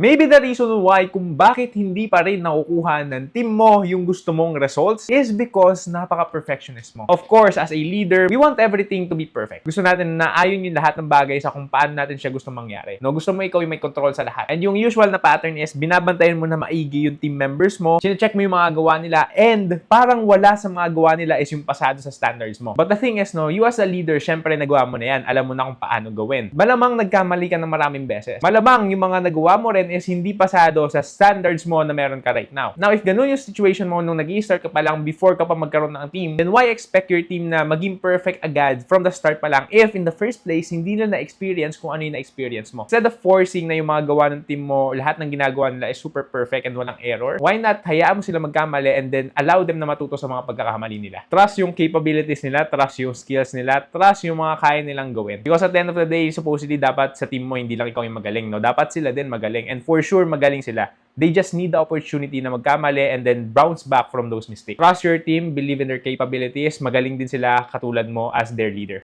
Maybe the reason why kung bakit hindi pa rin nakukuha ng team mo yung gusto mong results is because napaka-perfectionist mo. Of course, as a leader, we want everything to be perfect. Gusto natin na ayon yung lahat ng bagay sa kung paano natin siya gusto mangyari. No, gusto mo ikaw yung may control sa lahat. And yung usual na pattern is binabantayan mo na maigi yung team members mo, sine-check mo yung mga gawa nila, and parang wala sa mga gawa nila is yung pasado sa standards mo. But the thing is, no, you as a leader, syempre nagawa mo na yan. Alam mo na kung paano gawin. Malamang nagkamali ka ng maraming beses. Malamang yung mga nagawa mo rin is hindi pasado sa standards mo na meron ka right now. Now, if ganun yung situation mo nung nag-i-start ka pa lang before ka pa magkaroon ng team, then why expect your team na maging perfect agad from the start pa lang if in the first place, hindi na na-experience kung ano yung na-experience mo? Instead of forcing na yung mga gawa ng team mo, lahat ng ginagawa nila is super perfect and walang error, why not hayaan mo sila magkamali and then allow them na matuto sa mga pagkakamali nila? Trust yung capabilities nila, trust yung skills nila, trust yung mga kaya nilang gawin. Because at the end of the day, supposedly dapat sa team mo, hindi lang ikaw yung magaling, no? Dapat sila din magaling. And for sure, magaling sila. They just need the opportunity na magkamali and then bounce back from those mistakes. Trust your team, believe in their capabilities, magaling din sila katulad mo as their leader.